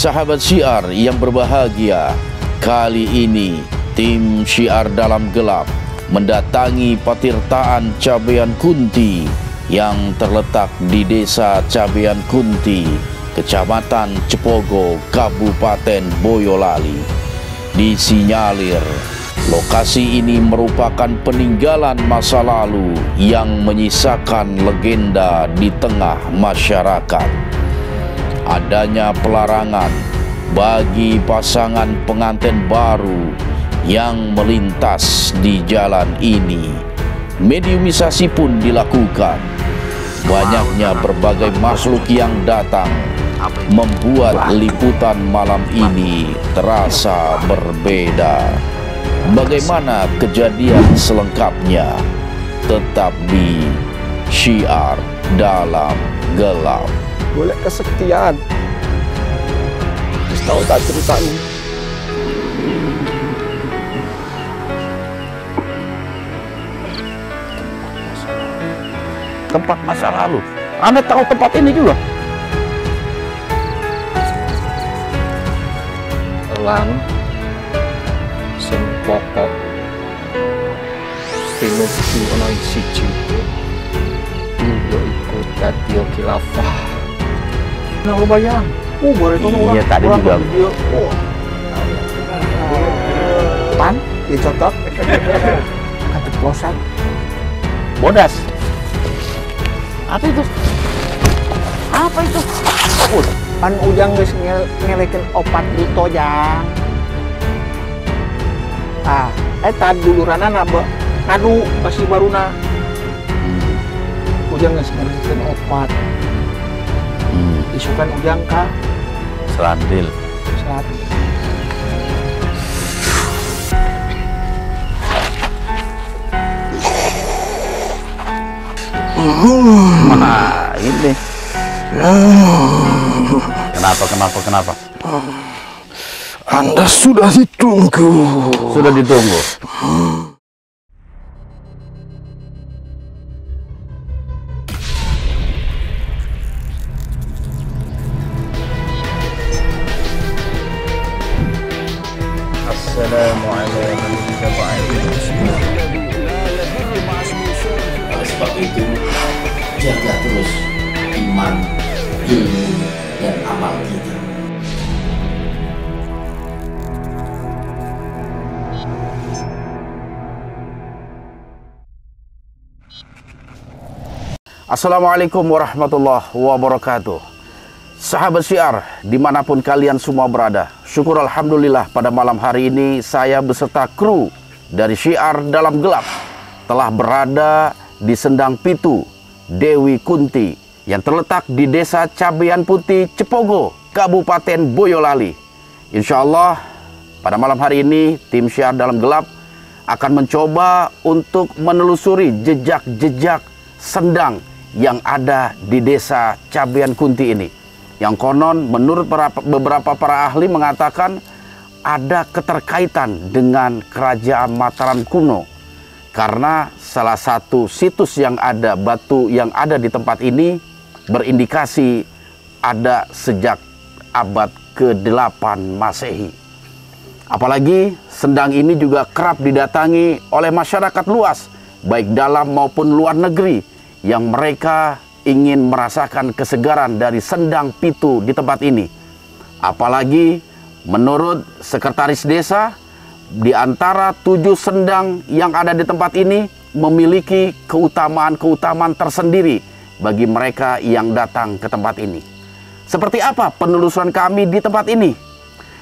Sahabat Syiar yang berbahagia, kali ini tim Syiar Dalam Gelap mendatangi Patirtaan Cabean Kunti yang terletak di Desa Cabean Kunti, Kecamatan Cepogo, Kabupaten Boyolali. Disinyalir lokasi ini merupakan peninggalan masa lalu yang menyisakan legenda di tengah masyarakat. Adanya pelarangan bagi pasangan pengantin baru yang melintas di jalan ini. Mediumisasi pun dilakukan. Banyaknya berbagai makhluk yang datang membuat liputan malam ini terasa berbeda. Bagaimana kejadian selengkapnya? Tetap di Syiar Dalam Gelap. Boleh kesekian. Tahu tak ceritanya? Tempat masa lalu. Anda tahu tempat ini juga? Elang sing pokok pinuju ana ing siji ya iku dadi khilafah. Nah, lo bayang. Boleh tuh orang. Iya, tadi juga. Pan, dicocok. Keceplosan. Bodas. Apa itu? Apa itu? Pan ujang geus ngelekeun opat duto jang. Eta duluranana kadu kasih baruna. Ujang geus ngelekeun opat. Isukan ujang ka Selandil. Nah, ini. Kenapa? Anda sudah ditunggu. Sudah ditunggu. Assalamualaikum warahmatullahi wabarakatuh. Oleh sebab itu, jaga terus iman, ilmu, dan amal kita. Assalamualaikum warahmatullahi wabarakatuh. Sahabat Syiar, dimanapun kalian semua berada, syukur alhamdulillah pada malam hari ini saya beserta kru dari Syiar Dalam Gelap telah berada di Sendang Pitu Dewi Kunti yang terletak di Desa Cabean Putih, Cepogo, Kabupaten Boyolali. Insya Allah pada malam hari ini tim Syiar Dalam Gelap akan mencoba untuk menelusuri jejak-jejak sendang yang ada di Desa Cabean Kunti ini. Yang konon menurut beberapa para ahli mengatakan ada keterkaitan dengan Kerajaan Mataram kuno. Karena salah satu situs yang ada, batu yang ada di tempat ini berindikasi ada sejak abad ke-8 Masehi. Apalagi sendang ini juga kerap didatangi oleh masyarakat luas, baik dalam maupun luar negeri, yang mereka ingin merasakan kesegaran dari sendang pitu di tempat ini. Apalagi menurut sekretaris desa, di antara 7 sendang yang ada di tempat ini memiliki keutamaan-keutamaan tersendiri bagi mereka yang datang ke tempat ini. Seperti apa penelusuran kami di tempat ini?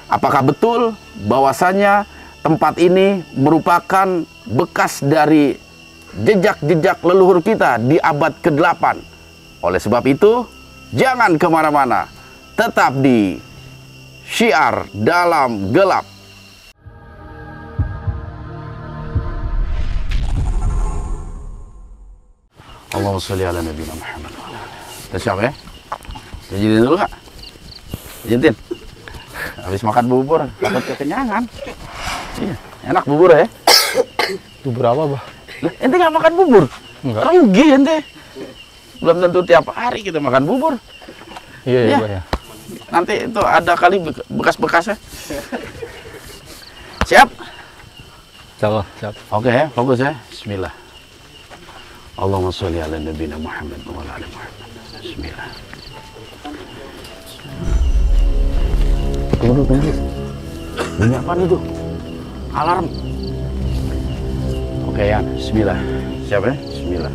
Apakah betul bahwasanya tempat ini merupakan bekas dari jejak-jejak leluhur kita di abad ke-8? Oleh sebab itu, jangan kemana-mana, tetap di Syiar Dalam Gelap. Allahumma sholli ala nabiyina Muhammad. Kita siap ya? Jadi dulu Kak. Jintin. Habis makan bubur, takut kekenyangan. Iya, enak bubur ya? Bubur apa, Bah? Lah, ente nggak makan bubur? Enggak. Rugi ente. Belum tentu tiap hari kita makan bubur. Iya, Ya. Bah, ya. Nanti itu ada kali bekas-bekasnya. Siap? Siap, siap. Oke ya, fokus ya. Bismillah. Allahumma sholli ala nabiyina Muhammad wa ala ali Muhammad. Bismillah. Tunggu. Bunyi apa itu? Alarm. Oke ya, bismillah. Siap ya? Bismillah.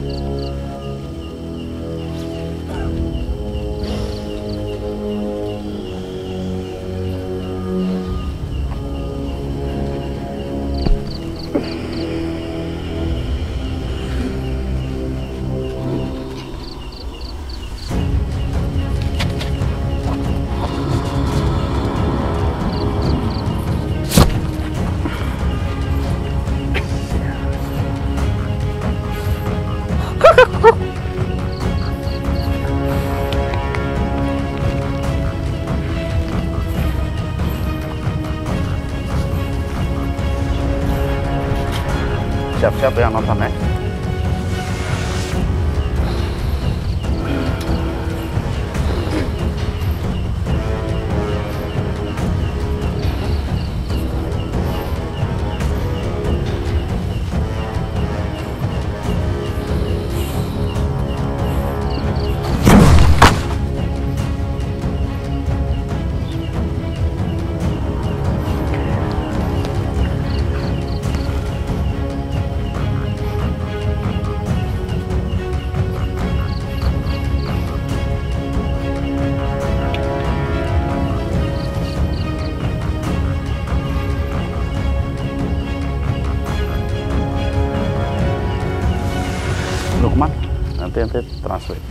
Siap-siap yang nonton ya. Lukman, nanti translate.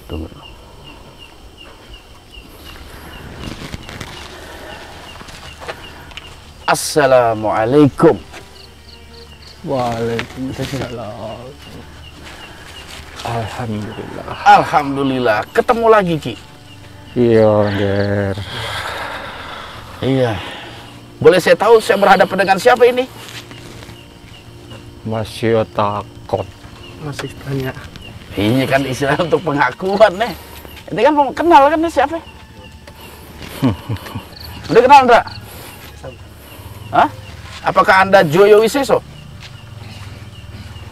Tunggu. Assalamualaikum. Waalaikumsalam. Alhamdulillah. Alhamdulillah, ketemu lagi Ki. Iya, Ger. Iya. Boleh saya tahu saya berhadapan dengan siapa ini? Masih takut. Masih tanya. Ini kan istilah untuk pengakuan nih. Ini kan mau kenal kan nih siapa? Udah kenal enggak? Hah? Apakah Anda Joyo Wiseso?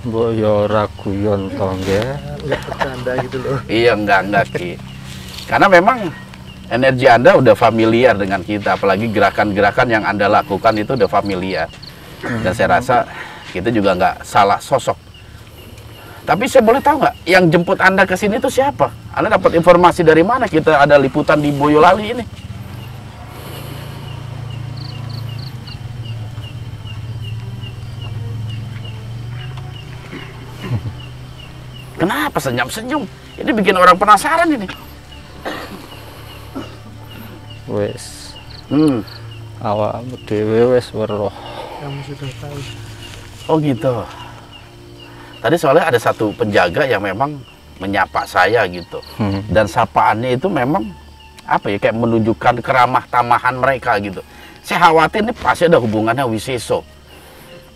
Boyo raguyon tongge. Nggak bercanda gitu loh. Iya, enggak Ki. Karena memang energi Anda udah familiar dengan kita, apalagi gerakan-gerakan yang Anda lakukan itu udah familiar. Dan saya rasa kita juga nggak salah sosok. Tapi saya boleh tahu nggak, yang jemput Anda ke sini itu siapa? Anda dapat informasi dari mana kita ada liputan di Boyolali ini? Kenapa senyum-senyum? Ini bikin orang penasaran ini. Wes. Awakmu dhewe wes weruh. Kamu sudah tahu. Oh gitu. Tadi soalnya ada satu penjaga yang memang menyapa saya gitu. Dan sapaannya itu memang apa ya, kayak menunjukkan keramah tamahan mereka gitu. Saya khawatir ini pasti ada hubungannya Wiseso.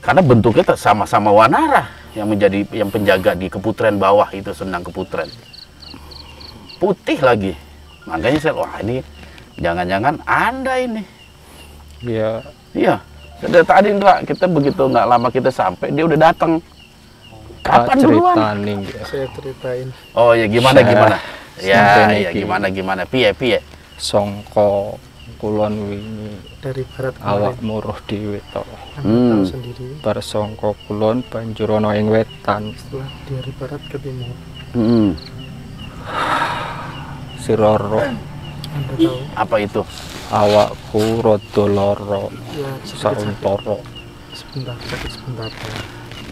Karena bentuknya sama-sama Wanara yang menjadi yang penjaga di Keputren bawah itu, Sendang Keputren. Putih lagi. Makanya saya, wah ini jangan-jangan Anda ini. Iya. Iya. Sudah tadi Ndra, kita begitu nggak lama kita sampai, dia udah datang. Kapan duluan? Saya ceritain. Oh ya gimana? Ya niki. gimana? Piye? Songko kulon wingi Dari barat awak kemarin. muruh dhewe to. Anda tahu sendiri. Bar songko kulon banjur ana ing wetan. Setelah dari barat ke timur. Si Roro Anda tahu. Apa itu? awakku rada lara Ya, sedikit sauntara. sebentar, sakit sebentar.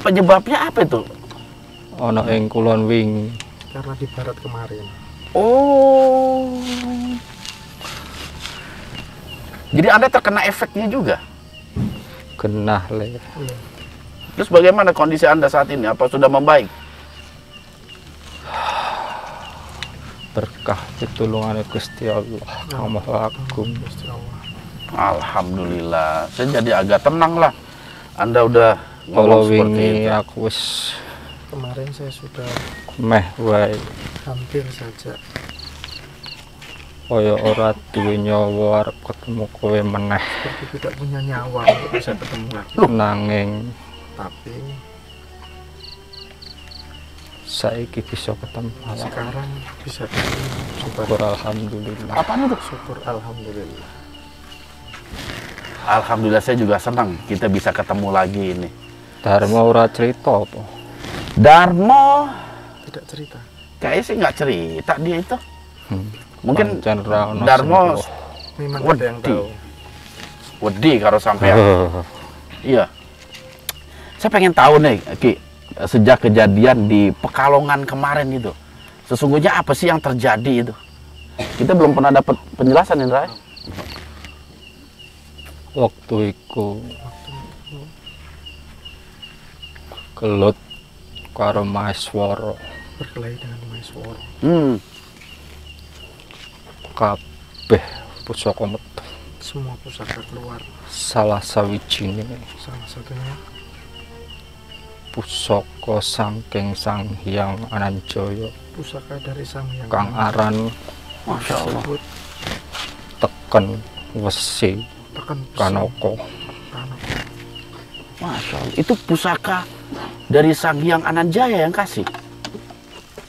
Penyebabnya apa itu? Ana ing kulon wingi. Karena di barat kemarin. Oh. Jadi Anda terkena efeknya juga? Genah le. Iya. Terus bagaimana kondisi Anda saat ini? Apa sudah membaik? Berkah pitulungane Gusti Allah kang Maha Agung. Gusti Allah. Alhamdulillah. Saya jadi agak tenang lah. Anda udah Kalau ngomong seperti wingi itu. aku wis Kemarin saya sudah meh wae. hampir saja kaya ora duwe nyawa arep ketemu kowe meneh. Seperti tidak punya nyawa untuk bisa ketemu lagi. Nanging Tapi saiki bisa ketemu. sekarang bisa ketemu. Syukur alhamdulillah. Apaan itu? Syukur alhamdulillah. Alhamdulillah saya juga senang kita bisa ketemu lagi ini. Dharma ora cerita apa? Darmo Tidak cerita. kayaknya sih nggak cerita dia itu. Mungkin Pancen ra ono Darmo sing Memang Wedi. ada yang tahu. wedi kalau sampai roh. iya. Saya pengen tahu nih, Ki, sejak kejadian di Pekalongan kemarin itu, sesungguhnya apa sih yang terjadi itu? Kita belum pernah dapat penjelasan, Indra. Waktu iku kelut karo Maeswara Berkelahi dengan Maeswara. kabeh pusaka metu. Semua pusaka keluar. Salah sawijine Salah satunya pusaka saking Sang Hyang Ananjaya pusaka dari Sang Hyang kang aran Masya Allah. tersebut teken wesi tekan kanaka. Kanaka. Masya Allah. Itu pusaka dari Sang Hyang Ananjaya yang kasih.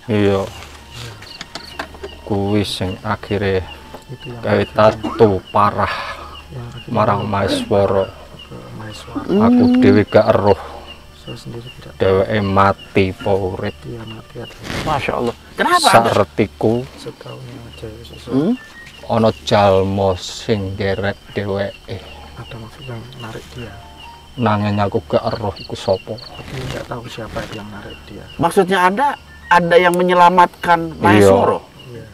Iya. Kuwi sing akhire Itu yang gawe tato parah yang akhirnya marang Maeswara. ke Maeswara. Aku dhewe gak eruh Saya sendiri tidak tahu dheweke mati apa urip. dia mati atau Masya Allah. Kenapa? Ada? Saretiku setahunnya aja sesuatu Hmm? ana jalma sing geret dheweke. ada maksud yang narik dia. Nanging aku gak eruh iku sapa. Tapi tidak tahu siapa yang narik dia. Maksudnya ada yang menyelamatkan Maeswara. Iya.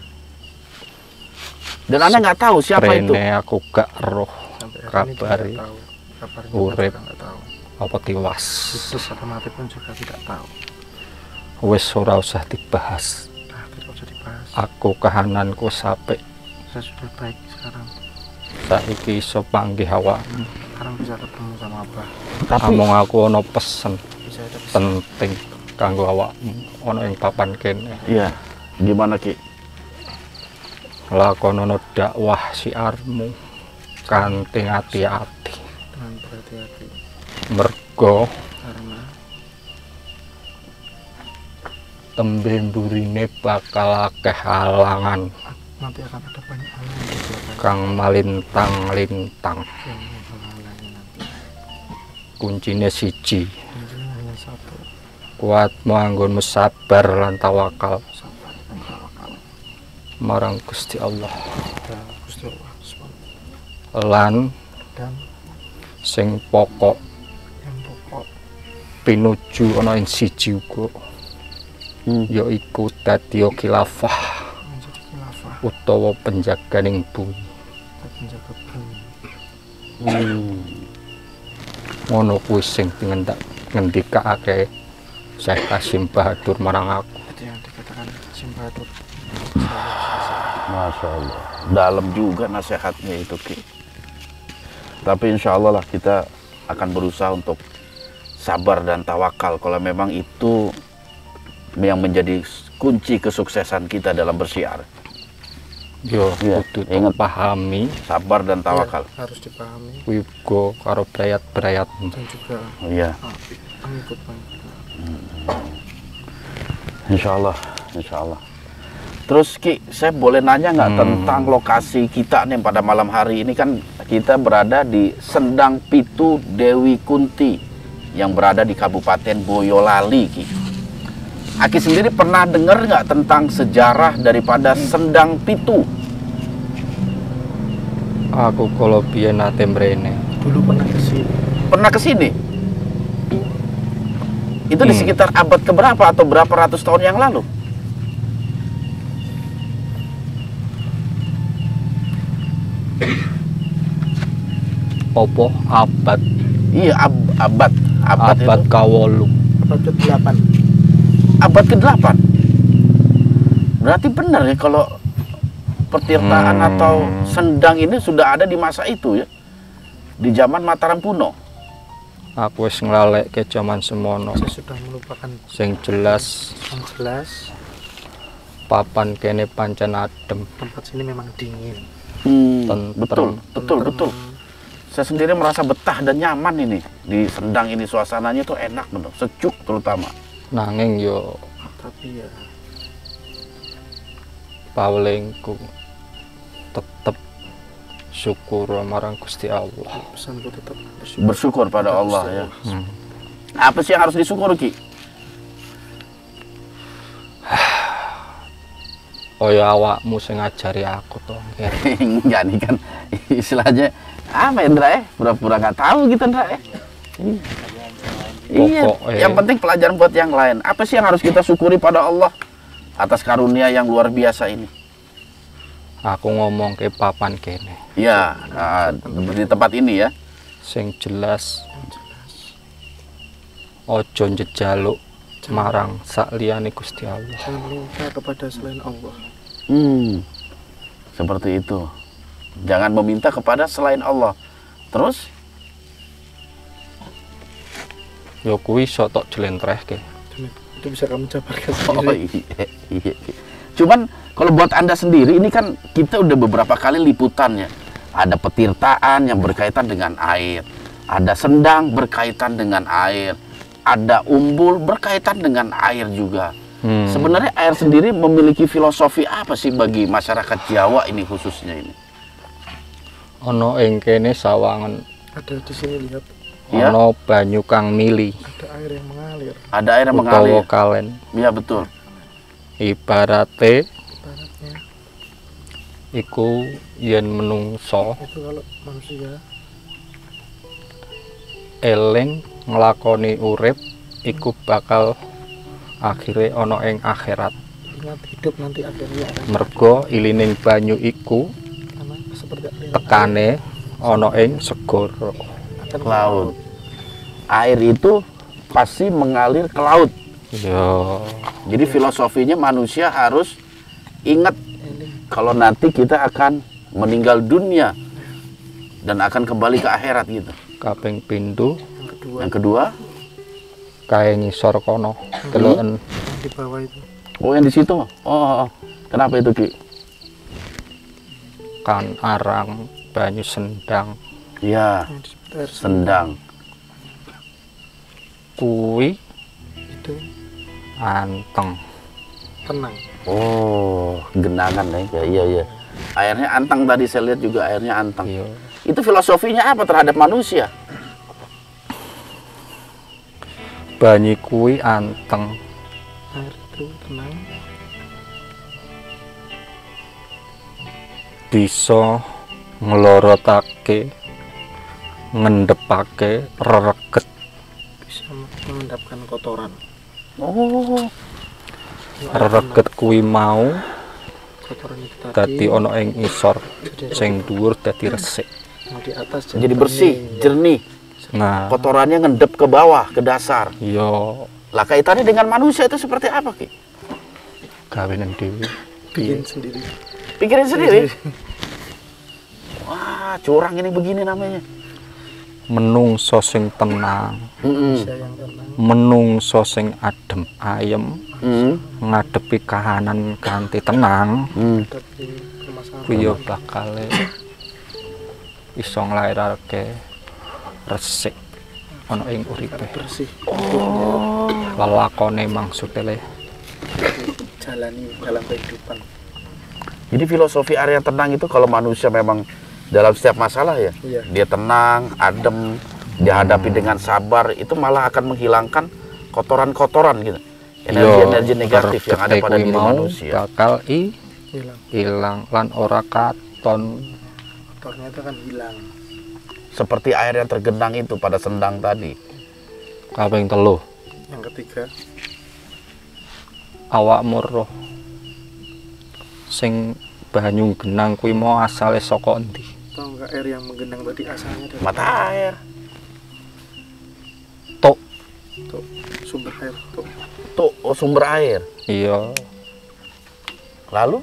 Dan Anda nggak tahu siapa itu. Rene aku gak eruh Sampai hari ini kabari tidak tahu. Kabarnya urip. juga nggak tahu. apa tiwas. Hidup atau mati pun juga tidak tahu. Wis ora usah dibahas. Nah, tidak usah dibahas. Aku kahananku sapik. Saya sudah baik sekarang. Saiki iso panggih awakmu. Sekarang bisa ketemu sama Abah. Tapi Amung aku ana pesen Bisa ada pesan. penting kanggo awakmu ana ing papan kene. iya, gimana Ki? Lakonono dakwah siarmu kanthi ati-ati. Dengan berhati-hati. Mergo Karena tembe mburine bakal akeh halangan nanti akan ada banyak hal yang berbeda kang malintang-lintang. yang menghalangi nanti. Kuncine siji, Kuncinya hanya satu. kuatmu anggonmu sabar lan tawakal Sabar dan tawakal. marang Gusti Allah. Dan Gusti Allah SWT. Lan Dan sing pokok yang pokok pinuju ana ing siji uga yaiku dadi khilafah menjadi khilafah utawa penjaganing bumi. dan menjaga bumi. Ngono kuwi sing ngendikake Syekh Hasyim Bahadur marang aku. Itu yang dikatakan Simbadur. Masya Allah. Dalam juga nasihatnya itu Ki. Tapi insya Allah lah kita akan berusaha untuk sabar dan tawakal kalau memang itu yang menjadi kunci kesuksesan kita dalam bersiar. Yo Iya, kudu ingat. pahami Sabar dan tawakal. Ya, harus dipahami kuwi uga karo brayat-brayatmu. dan juga Iya, pengikut. insya Allah, insya Allah. Terus Ki, saya boleh nanya nggak tentang lokasi kita nih pada malam hari ini? Kan kita berada di Sendang Pitu Dewi Kunti yang berada di Kabupaten Boyolali, Ki. Aki sendiri pernah dengar nggak tentang sejarah daripada Sendang Pitu? Aku kalau biyen nate mrene. Dulu pernah ke sini. Pernah ke sini? Itu di sekitar abad keberapa atau berapa ratus tahun yang lalu? Apa abad Iya, abad abad itu. kawolu. Abad ke-8. Abad ke-8. Berarti benar ya kalau pertirtaan atau sendang ini sudah ada di masa itu ya. Di zaman Mataram kuno. Aku wis nglalekke jaman semono. Saya sudah melupakan Sing jelas yang jelas. papan kene pancen adem. Tempat sini memang dingin. Tentrem. Betul. Saya sendiri merasa betah dan nyaman ini di Sendang ini, suasananya tuh enak bener, sejuk terutama. Nanging yo Tapi ya pawlingku tetep syukur marang Gusti Allah. pesanku tetap Bersyukur pada Allah ya. Hmm. Apa sih yang harus disyukur, Ki? Oh ya awakmu sing ngajari aku to. Enggak nih kan istilahnya apa ya, Ndra? Pura-pura nggak tahu gitu, Ndra. Iya, yang penting pelajaran buat yang lain. Apa sih yang harus kita syukuri pada Allah atas karunia yang luar biasa ini? Aku ngomong ke papan kene. Ya, di tempat ini ya. Sing jelas ojo njejaluk marang sakliyane Gusti Allah. jangan minta kepada selain Allah. Seperti itu. Jangan meminta kepada selain Allah. Terus? Yo kuwi iso tok jlentrehke. Itu bisa kamu jabarkan Oh sendiri. iya. Cuman kalau buat Anda sendiri, ini kan kita udah beberapa kali liputannya. Ada petirtaan yang berkaitan dengan air. Ada sendang berkaitan dengan air. Ada umbul berkaitan dengan air juga. Sebenarnya air sendiri memiliki filosofi apa sih bagi masyarakat Jawa ini khususnya ini? Ana ing kene sawangen Ada di sini lihat, Ya. ana banyu kang mili ada air yang mengalir. Ada air yang utawa mengalir. kalen. Iya betul. Ibarate Ibaratnya iku yen menungso itu kalau manusia eling nglakoni urip iku bakal akhire ana ing akhirat. ingat hidup nanti akhirnya akan Mergo ilining banyu iku karena seperti aliran tekane ana ing segara. akan Ke laut. Air itu pasti mengalir ke laut. Ya, Jadi filosofinya manusia harus ingat eling kalau nanti kita akan meninggal dunia dan akan kembali ke akhirat gitu. kaping pindho yang kedua Yang kedua, kae ngisor kono deloken yang di bawah itu oh yang di situ. Oh, kenapa itu, Ki? kan arang banyu sendang Ya, yang disebut air sendang. kuwi itu anteng. tenang. Oh, genangan ya. Iya. Airnya antang tadi saya lihat juga airnya antang. Iya. Itu filosofinya apa terhadap manusia? Banyu kuwi anteng Air itu tenang, bisa nglorotake ngendhepake rereget. bisa mengendapkan kotoran. Oh, Rereget kuwi mau Kotoran itu dadi tadi ana ing isor jadi sing dhuwur dadi resik. yang di atas jadi bersih, jernih. Nah, Kotorannya ngendep ke bawah, ke dasar. iya Lah kaitannya dengan manusia itu seperti apa, Ki? gawenan dhewe. bikin sendiri. Pikirin sendiri. Wah, curang ini begini namanya. Menungso sing tenang, Bisa yang tenang, menungso sing adem ayem, Hmm. ngadepi kahanan kanthi tenang, tapi permasalahan kuwi yo bakal iso nglairake resik ana ing uripe. bersih. Lelakone maksudnya Jalani dalam kehidupan. Jadi filosofi area tenang itu kalau manusia memang dalam setiap masalah ya, Iya. dia tenang, adem, dihadapi dengan sabar, itu malah akan menghilangkan kotoran-kotoran gitu. Energi-energi negatif yang ada pada diri mau manusia. bakal Hilang. hilang lan ora katon. Kotornya itu akan hilang. Seperti air yang tergenang itu pada sendang tadi. Kaping 3 Yang ketiga, awakmu roh sing banyu genang kuwi mau asale saka endi? tahu nggak air yang menggenang tadi asalnya dari Mata air. Tok. tuh, sumber air tuh. Tuh, oh, sumber air. Iya. Lalu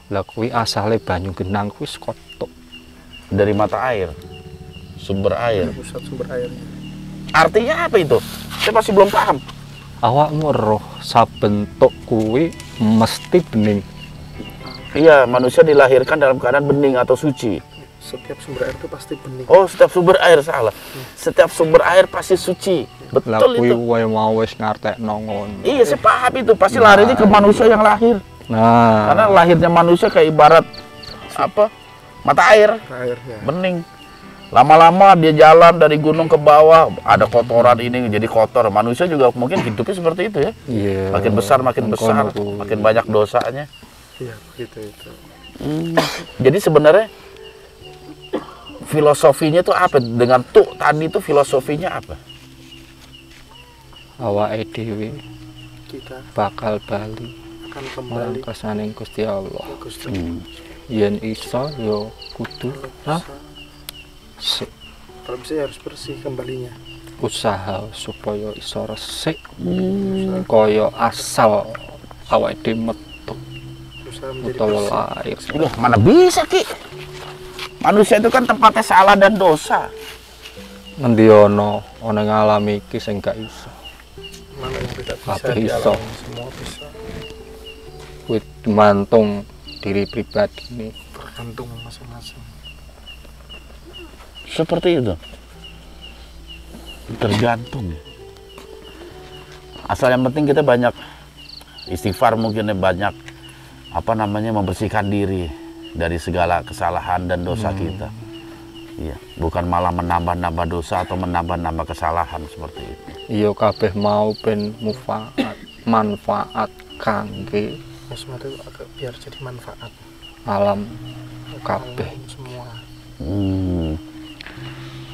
Lah kuwi asale banyu genang kuwi saka tok. dari mata air. Sumber air. Pusat sumber airnya. Artinya apa itu? Saya masih belum paham. awakmu roh sabentuk kuwi mesti bening. Iya, manusia dilahirkan dalam keadaan bening atau suci. Setiap sumber air itu pasti bening. Oh, setiap sumber air salah. Setiap sumber air pasti suci. Lah Betul kuwi itu. wae mau wis ngartekno ngono. Iya, saya paham itu. Pasti larinya ke manusia yang lahir. Nah, Karena lahirnya manusia kayak ibarat apa? Mata air, Airnya. bening. Lama-lama dia jalan dari gunung ke bawah, ada kotoran ini jadi kotor. Manusia juga mungkin hidupnya seperti itu ya. iya. Makin besar, makin banyak dosanya. Iya, begitu itu. Jadi sebenarnya filosofinya itu apa? Dengan tuh tadi itu filosofinya apa? Awake dhewe Kita bakal bali akan marang kembali kersaning Gusti Allah. ke Gusti. Yen iso yo kudu sik Kalau bisa ya harus bersih kembalinya. usaha supaya iso resik kaya asal awake dhewe metu Usaha menjadi utawa bersih. lahir. Loh, mana bisa Ki? Manusia itu kan tempatnya salah dan dosa. Ngendi ana ngalami iki sing gak iso. Mana yang tidak bisa Kabeh iso. dialami, semua bisa. Kuwi gumantung diri pribadi nih. Tergantung masing-masing. Seperti itu. Tergantung. Asal yang penting kita banyak istighfar, mungkin banyak apa namanya membersihkan diri dari segala kesalahan dan dosa kita. Iya, bukan malah menambah-nambah dosa atau menambah-nambah kesalahan seperti itu. Iya kabeh mau ben manfaat kangge Semua itu agak biar jadi manfaat. alam kabeh Semua.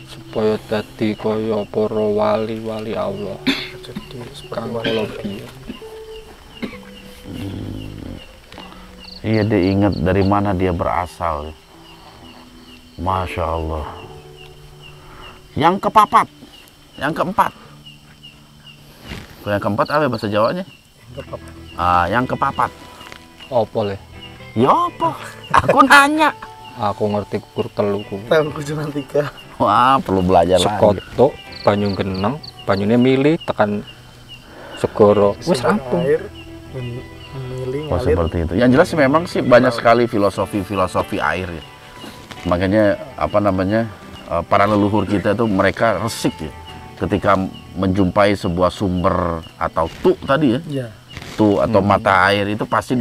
supaya dadi kaya para wali-wali Allah Jadi seperti kang wali. kula biyen. Iya, dia ingat dari mana dia berasal. Masya Allah. Yang kepapat, yang keempat. Yang keempat apa bahasa Jawanya? Enggak apa-apa. Yang kepapat. Apa le? Ya apa? Aku nanya. Aku ngerti kur telu ku. Tahunku cuma 3. Wah, perlu belajar lagi. Sekotok banyu geneng, banyune milih tekan segara. Wis Sumber rampung. air memilih Oh, ngalir. seperti itu. Yang jelas sih memang sih banyak sekali filosofi air ya. Makanya apa namanya para leluhur kita itu mereka resik ya ketika menjumpai sebuah sumber atau tuh tadi ya, Iya. tuh atau mata air itu pasti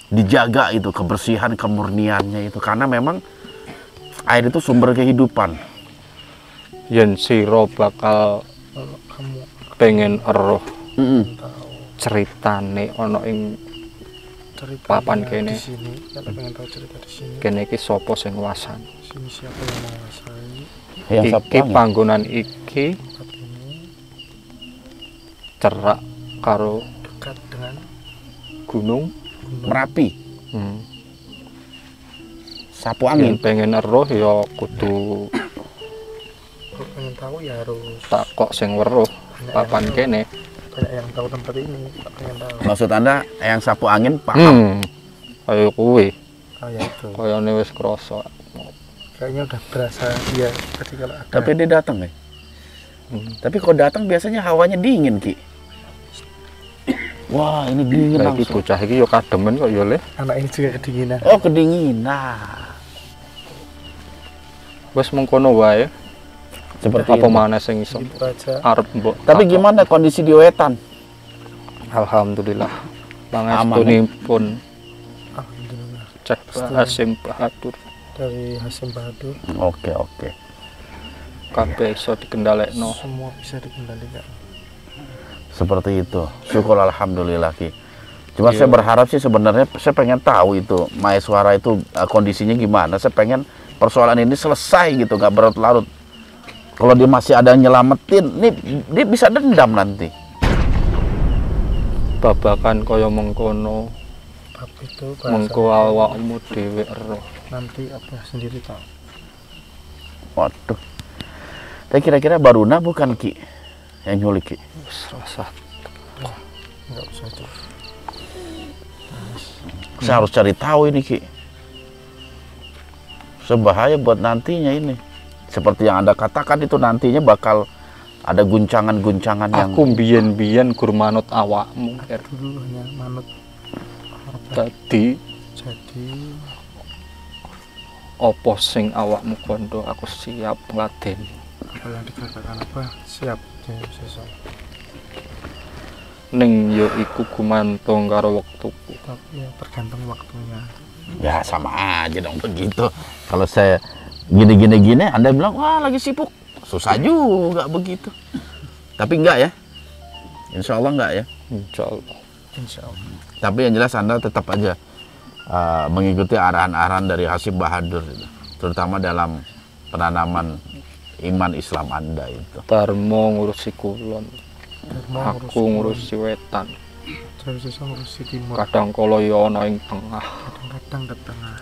dijaga itu kebersihan kemurniannya itu karena memang air itu sumber kehidupan. Yen sira bakal Kalau kamu pengen eroh tahu ceritane ana ing cerita Papan kene. di sini, kalau pengen tahu cerita di sini, kene iki sapa sing nguasani. sini siapa yang menguasai Yang Iki sapang ya? panggonan iki tempat ini cerak karo dekat dengan gunung. Merapi, sapu Yen angin. pengen eroh ya kudu kalau pengen tahu ya harus takok sing weruh papan kene. banyak yang tahu tempat ini. Kalau pengen tahu Maksud Anda yang sapu angin paham? Kaya kuwi, ya itu kayane wis krasa. kayaknya udah berasa dia tadi kalau ada. Tapi dia datang ya. Tapi kalau datang biasanya hawanya dingin Ki. Wah, ini dingin Lah iki langsung. bocah iki ya kademen kok ya le. Anak ini juga kedinginan. Oh, kedinginan. Wis mengkono wae. Seperti Apa itu. maneh sing iso Gitu aja. arep mbok. Tapi takok. gimana kondisi di Wetan? Alhamdulillah. Aman, Pangestunipun Alhamdulillah Cek Hasim Bahadur dari Hasim Bahadur Oke, oke. kabeh iso dikendhalekno. semua bisa dikendalikan. Seperti itu. Syukur alhamdulillah Ki. Cuma Iya. saya berharap sih sebenarnya saya pengen tahu itu Maeswara itu kondisinya gimana. Saya pengen persoalan ini selesai gitu, nggak berlarut-larut. Kalau dia masih ada yang nyelamatin, nih dia bisa dendam nanti. Babakan kaya mengkono, Bab itu mengko bahasa awakmu dhewe eroh. nanti apa sendiri tahu. Waduh. Tapi kira-kira Baruna bukan Ki yang nyulik Ki? Wis rasa Enggak usah itu. Saya harus cari tahu ini Ki. Sebahaya buat nantinya ini. Seperti yang Anda katakan itu nantinya bakal Ada guncangan-guncangan yang Aku biyen-biyen gur manut awakmu, Ger. Dulu hanya manut Dadi jadi apa sing awakmu kondo aku siap ngladeni. apa yang dikatakan apa siap dia sesok. Ning yo iku gumantung karo wektuku. Tapi ya tergantung waktunya. ya sama aja dong begitu. Kalau saya gini, Anda bilang wah lagi sibuk, susah juga begitu. Tapi enggak ya, insya Allah enggak ya. Insyaallah. Insya Allah. Tapi yang jelas Anda tetap aja mengikuti arahan-arahan dari Hasyim Bahadur itu, terutama dalam penanaman iman Islam Anda itu. Darmo ngurusi kulon, Mau aku ngurusi wetan. saya sesok ngurusi timur. Kadang kala yo ana ing tengah. Kadang-kadang ke tengah.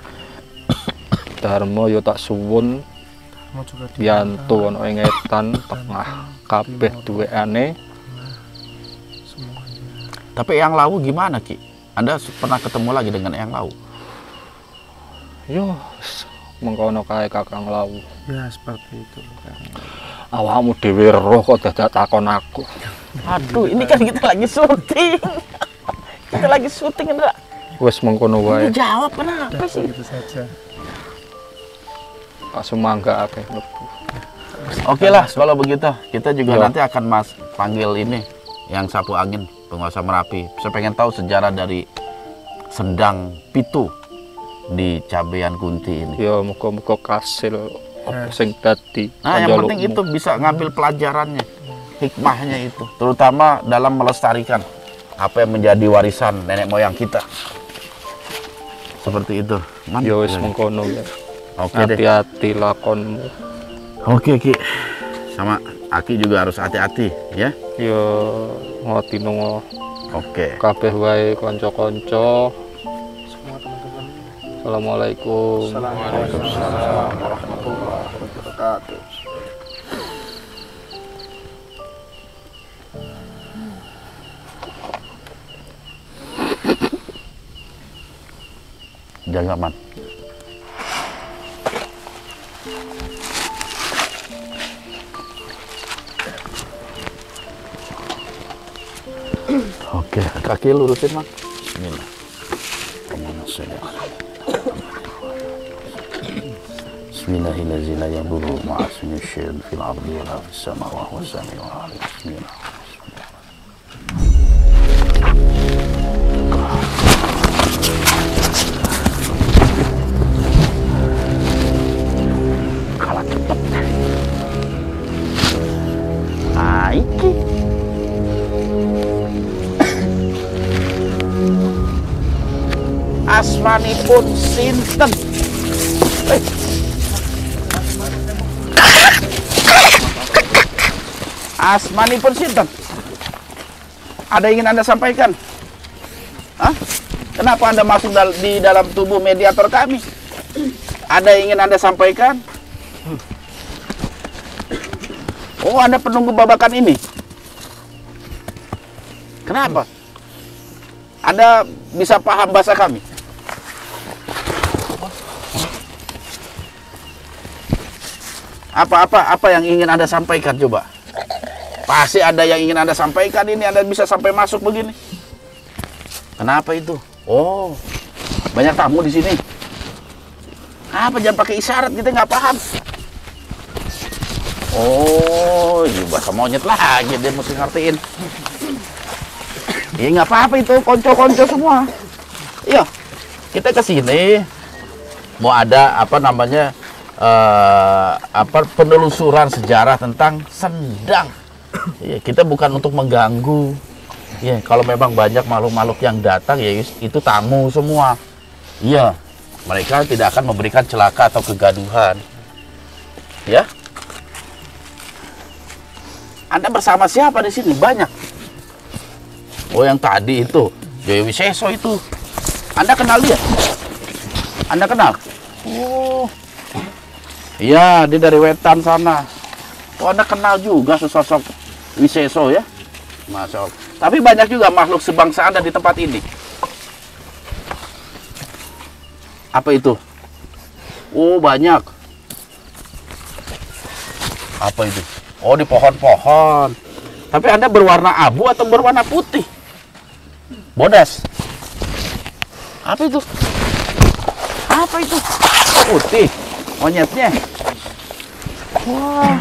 Darmo yo tak suwun Mau juga di Yanto ana ing etan tengah. Kabeh duweane. semuanya. Tapi Eyang Lawu gimana Ki? Anda pernah ketemu lagi dengan Eyang Lawu? Yo mengkono kae Kakang Lawu. Ya seperti itu. Awakmu dhewe roh kok dadak takon aku. Aduh, ini kan kita lagi syuting. Kita lagi syuting, enggak? Wes mengkono wae. Jawab kenapa sih? Itu saja. Pak Sumangga akeh mlebu. Oke lah, kalau begitu kita juga Ya. nanti akan panggil ini yang sapu angin, penguasa Merapi. Saya pengen tahu sejarah dari Sendang Pitu di Cabean Kunti ini. Ya muga-muga kasil apa sing dadi. Nah, yang penting itu bisa ngambil pelajarannya, hikmahnya itu, terutama dalam melestarikan apa yang menjadi warisan nenek moyang kita. Seperti itu. Ya wis mengkono ya. Oke deh. Hati-hati lakonmu. Oke Ki. Sama Aki juga harus hati-hati ya. Ya ngoti nungo Oke. kabeh wae kanca-kanca. Semua teman-teman. Assalamualaikum. Waalaikumsalam warahmatullahi wabarakatuh. Jaga man. Oke, kaki lurusin man. Bismillah. Bismillahirrahmanirrahim. La yadurru ma'a ismihi syai'un fil ardi wa la fis samaa'i wa huwa as-sami'ul 'alim. Bismillah. Kalah cepet. Iki. Asmanipun sinten? Asmanipun sinten? Ada yang ingin Anda sampaikan? Hah? Kenapa Anda masuk di dalam tubuh mediator kami? Ada yang ingin Anda sampaikan? Oh, Anda penunggu babakan ini? Kenapa? Anda bisa paham bahasa kami? Apa yang ingin Anda sampaikan coba? Pasti ada yang ingin Anda sampaikan ini, Anda bisa sampai masuk begini. Kenapa itu? Oh, banyak tamu di sini. Apa jangan pakai isyarat, kita nggak paham. Oh, ini bahasa monyet lagi, dia mesti ngertiin. Ya nggak apa-apa itu, konco-konco semua. Iya, kita ke sini mau ada apa namanya penelusuran sejarah tentang Sendang. Ya, kita bukan untuk mengganggu. Ya, kalau memang banyak makhluk-makhluk yang datang ya itu tamu semua. Iya, mereka tidak akan memberikan celaka atau kegaduhan. Ya. Anda bersama siapa di sini? Banyak. Oh, yang tadi itu, Joyo Wiseso itu. Anda kenal dia? Anda kenal? Oh. Iya, dia dari Wetan sana. Oh, Anda kenal juga sesosok Wiseso ya? Masya Allah. Tapi banyak juga makhluk sebangsa Anda di tempat ini. Apa itu? Oh, banyak. Apa itu? Oh, di pohon-pohon. Tapi Anda berwarna abu atau berwarna putih? Bodas. Apa itu? Apa itu? Putih. Monyetnya. Wah.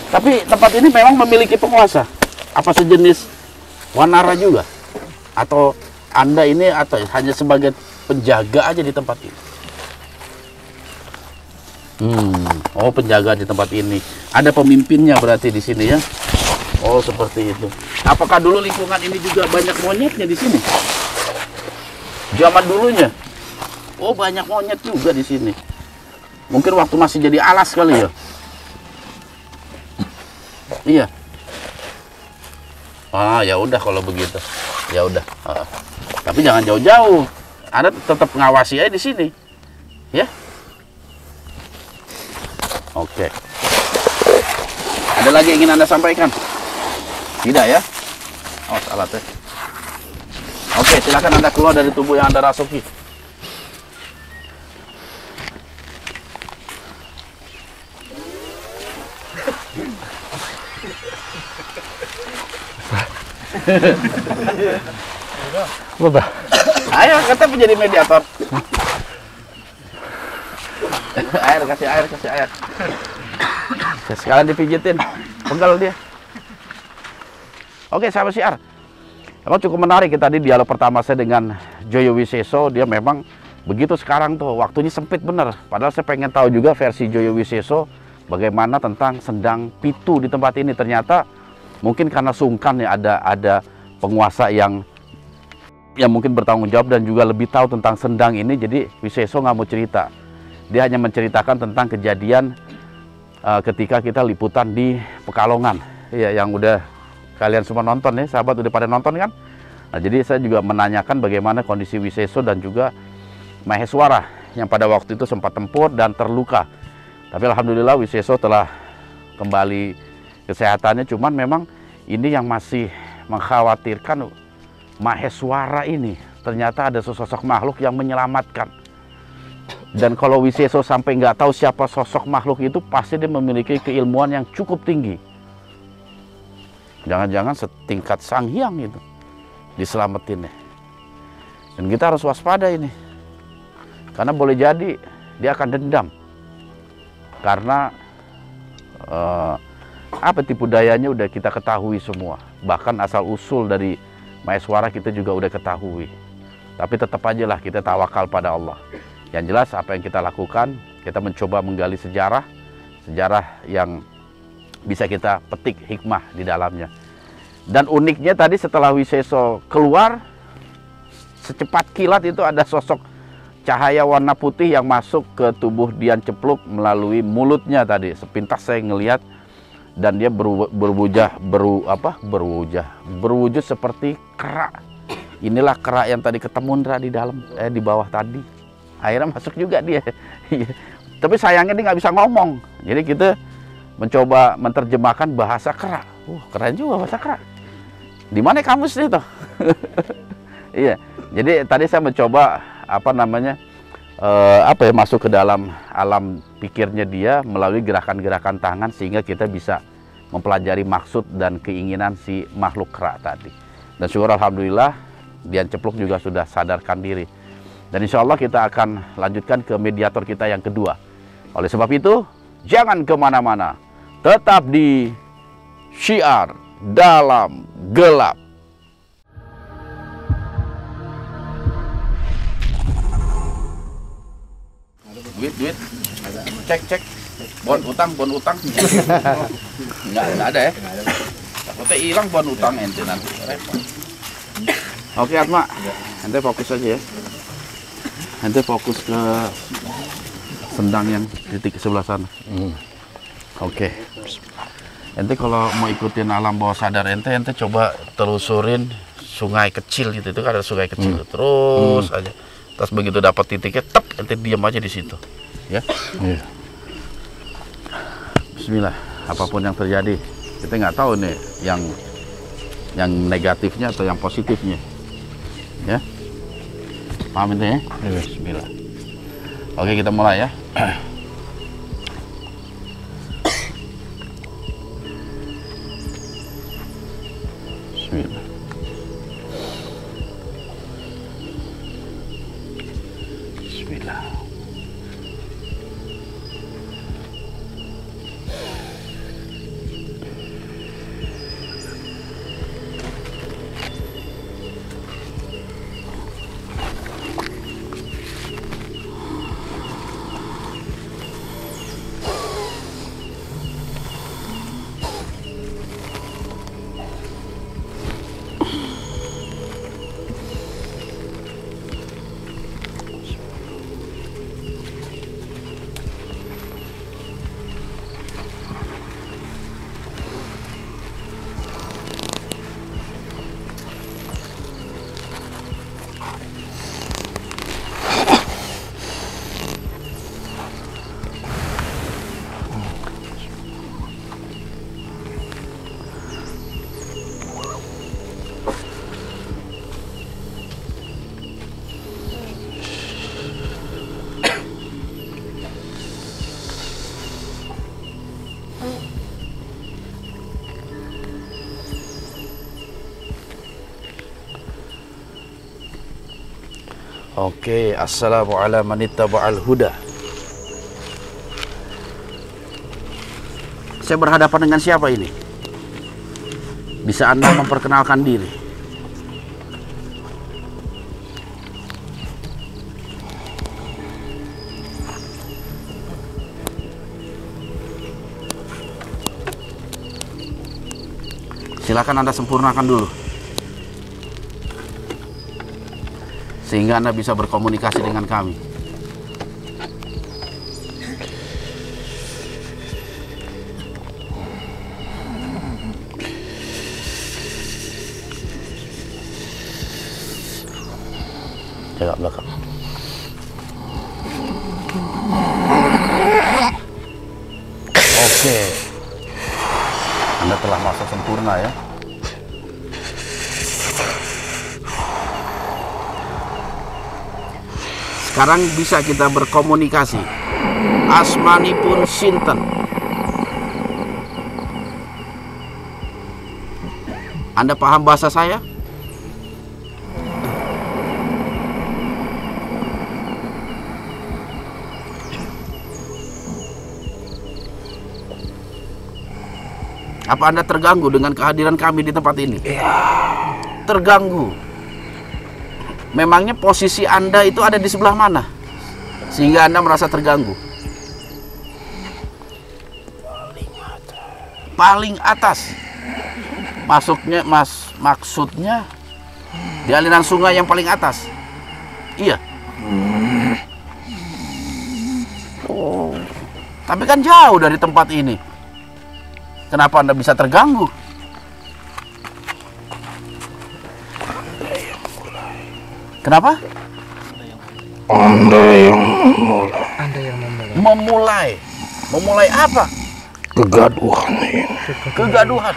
Tapi tempat ini memang memiliki penguasa. Apa sejenis wanara juga? Atau Anda ini atau hanya sebagai penjaga aja di tempat ini? Oh, penjaga di tempat ini. Ada pemimpinnya berarti di sini ya? Oh, seperti itu. Apakah dulu lingkungan ini juga banyak monyetnya di sini? Zaman dulunya? Oh, banyak monyet juga di sini. Mungkin waktu masih jadi alas kali ya? Iya. Ah, ya udah kalau begitu. Ya udah. Tapi jangan jauh-jauh. Anda tetap ngawasi aja di sini. Ya? Oke. Ada lagi yang ingin Anda sampaikan? Tidak ya? Oh, salah teh. Oke, silakan Anda keluar dari tubuh yang Anda rasuki. Apa? Ayo, kata menjadi mediator. Air, kasih air, kasih air. Sekalian dipijitin, pegal dia. Oke, sahabat siar. Emang cukup menarik ya tadi dialog pertama saya dengan Joyo Wiseso. Dia memang begitu sekarang tuh, waktunya sempit bener. Padahal saya pengen tahu juga versi Joyo Wiseso bagaimana tentang sendang pitu di tempat ini. Ternyata mungkin karena sungkan ya ada penguasa yang mungkin bertanggung jawab dan juga lebih tahu tentang sendang ini. Jadi Wiseso nggak mau cerita. Dia hanya menceritakan tentang kejadian ketika kita liputan di Pekalongan. Iya, yang udah kalian semua nonton ya, sahabat udah pada nonton kan? Nah, jadi saya juga menanyakan bagaimana kondisi Wiseso dan juga Maheswara yang pada waktu itu sempat tempur dan terluka. Tapi alhamdulillah Wiseso telah kembali kesehatannya. Cuman memang ini yang masih mengkhawatirkan Maheswara ini. Ternyata ada sosok makhluk yang menyelamatkan. Dan kalau Wiseso sampai nggak tahu siapa sosok makhluk itu, pasti dia memiliki keilmuan yang cukup tinggi. Jangan-jangan setingkat Sang Hyang itu diselamatinnya. Dan kita harus waspada ini. Karena boleh jadi dia akan dendam. Karena tipu dayanya udah kita ketahui semua. Bahkan asal-usul dari Maheswara kita juga udah ketahui. Tapi tetap aja lah kita tawakal pada Allah. Yang jelas apa yang kita lakukan, kita mencoba menggali sejarah yang bisa kita petik hikmah di dalamnya. Dan uniknya tadi setelah Wiseso keluar, secepat kilat itu ada sosok cahaya warna putih yang masuk ke tubuh Dian Cepluk melalui mulutnya tadi. Sepintas saya ngelihat dan dia berwujud seperti kera. Inilah kera yang tadi ketemu Ndra di dalam di bawah tadi. Akhirnya masuk juga dia. Tapi sayangnya dia nggak bisa ngomong. Jadi kita mencoba menerjemahkan bahasa kera. Keren juga bahasa kera. Di mana kamusnya itu? Iya. Jadi tadi saya mencoba masuk ke dalam alam pikirnya dia melalui gerakan-gerakan tangan sehingga kita bisa mempelajari maksud dan keinginan si makhluk kera tadi. Dan syukur alhamdulillah Dian Cepluk juga sudah sadarkan diri. Dan insya Allah kita akan lanjutkan ke mediator kita yang kedua. Oleh sebab itu, jangan kemana-mana. Tetap di Syiar Dalam Gelap. Duit. Cek. Bon utang. Nggak ada ya? Takutnya hilang bon utang ente nanti. Oke Atma, ente fokus aja ya. Ente fokus ke sendang yang titik sebelah sana. Oke. Ente kalau mau ikutin alam bawah sadar ente coba telusurin sungai kecil gitu. Itu kan ada sungai kecil terus aja. Terus begitu dapat titiknya, ente diam aja di situ. Ya. Iya. Bismillah. Apapun yang terjadi, kita nggak tahu nih yang negatifnya atau yang positifnya. Ya. Paham itu ya? Bismillah. Oke, kita mulai ya. Bismillah. Bismillah. Oke, assalamualaikum warahmatullahi huda. Saya berhadapan dengan siapa ini? Bisa Anda memperkenalkan diri? Silakan Anda sempurnakan dulu, sehingga Anda bisa berkomunikasi dengan kami. Jaga belakang. Oke, Anda telah masuk sempurna ya. Sekarang bisa kita berkomunikasi. Asmanipun sinten? Anda paham bahasa saya? Apa Anda terganggu dengan kehadiran kami di tempat ini? Terganggu. Memangnya posisi Anda itu ada di sebelah mana sehingga Anda merasa terganggu? Paling atas. Maksudnya di aliran sungai yang paling atas. Iya. Oh, tapi kan jauh dari tempat ini. Kenapa Anda bisa terganggu? Kenapa? Anda yang memulai. Memulai apa? Kegaduhan ini. Kegaduhan.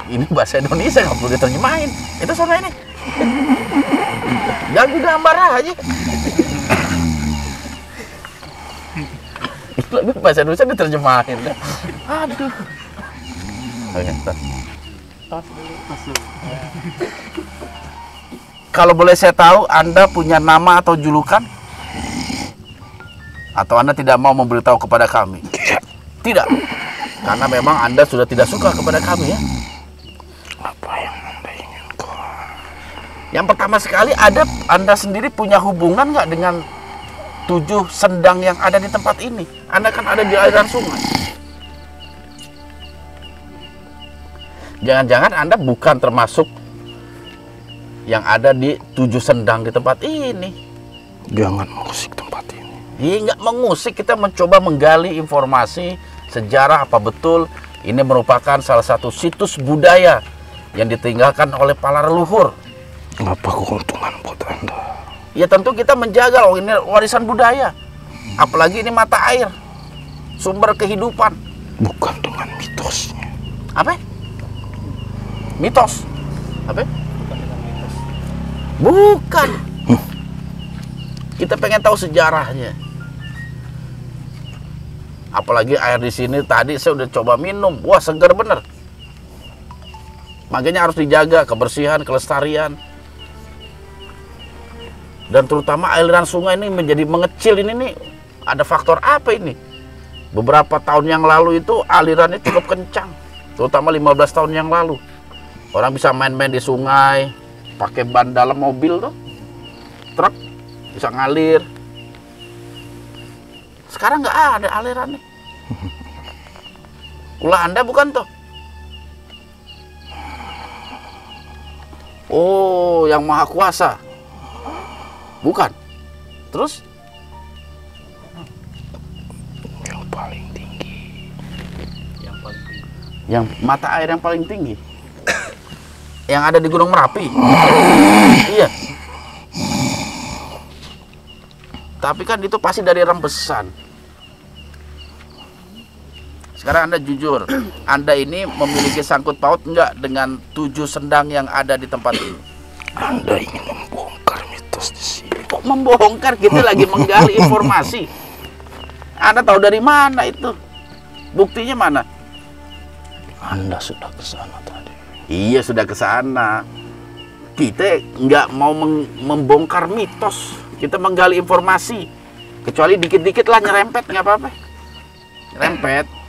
Ini bahasa Indonesia, nggak perlu diterjemahin. Itu sama ini. Ganggu gambar aja. Lebih bahasa Indonesia diterjemahin. Aduh. Oke, kalau boleh saya tahu, Anda punya nama atau julukan? Atau Anda tidak mau memberitahu kepada kami? Tidak. Karena memang Anda sudah tidak suka kepada kami ya. Apa yang Anda inginkan? Yang pertama sekali, Anda sendiri punya hubungan nggak dengan 7 sendang yang ada di tempat ini? Anda kan ada di aliran sungai. Jangan-jangan Anda bukan termasuk yang ada di 7 sendang di tempat ini. Jangan mengusik tempat ini. Iya, nggak mengusik, kita mencoba menggali informasi sejarah apa betul ini merupakan salah satu situs budaya yang ditinggalkan oleh para leluhur. Apa keuntungan buat Anda? Ya tentu kita menjaga, loh, ini warisan budaya. Apalagi ini mata air, sumber kehidupan. Bukan dengan mitosnya. Apa? Mitos? Apa? Bukan. Kita pengen tahu sejarahnya. Apalagi air di sini tadi saya udah coba minum. Wah, segar bener. Makanya harus dijaga kebersihan, kelestarian. Dan terutama aliran sungai ini menjadi mengecil ini nih, ada faktor apa ini? Beberapa tahun yang lalu itu alirannya cukup kencang, terutama 15 tahun yang lalu. Orang bisa main-main di sungai, pakai ban dalam mobil tuh, truk, bisa ngalir. Sekarang nggak ada alirannya. Ulah Anda bukan toh? Oh, yang maha kuasa. Bukan. Terus? Yang paling tinggi. Yang mata air yang paling tinggi. Yang ada di Gunung Merapi. Iya. Tapi kan itu pasti dari rembesan. Sekarang Anda jujur, Anda ini memiliki sangkut paut enggak dengan 7 sendang yang ada di tempat ini? Anda ingin membongkar mitos di sini. Kok membongkar? Kita lagi menggali informasi. Anda tahu dari mana itu? Buktinya mana? Anda sudah ke sana tadi. Iya, sudah ke sana. Kita nggak mau membongkar mitos. Kita menggali informasi. Kecuali dikit-dikit lah nyerempet, nggak apa-apa. Nyerempet.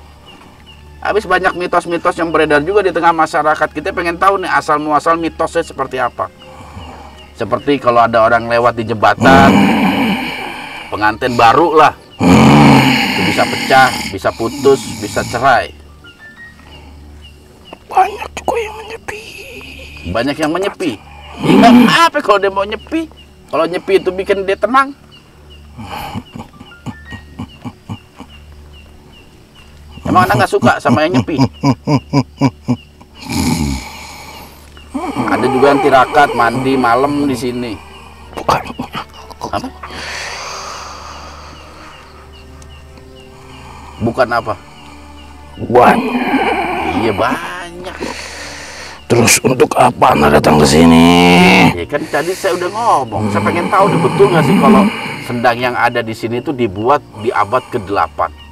Habis banyak mitos-mitos yang beredar juga di tengah masyarakat. Kita pengen tahu nih asal muasal mitosnya seperti apa. Seperti kalau ada orang lewat di jembatan, pengantin baru lah, itu bisa pecah, bisa putus, bisa cerai. Banyak juga yang menyepi. Banyak yang menyepi. Ingat apa kalau dia mau nyepi? Kalau nyepi itu bikin dia tenang. Emang Anda nggak suka sama yang nyepi? Ada juga yang tirakat mandi malam di sini. Bukan. Apa? Bukan apa? Banyak. Iya banyak. Terus untuk apa Anda datang ke sini? Ya kan tadi saya udah ngomong. Saya pengen tahu nih, betul nggak sih kalau sendang yang ada di sini itu dibuat di abad ke-8?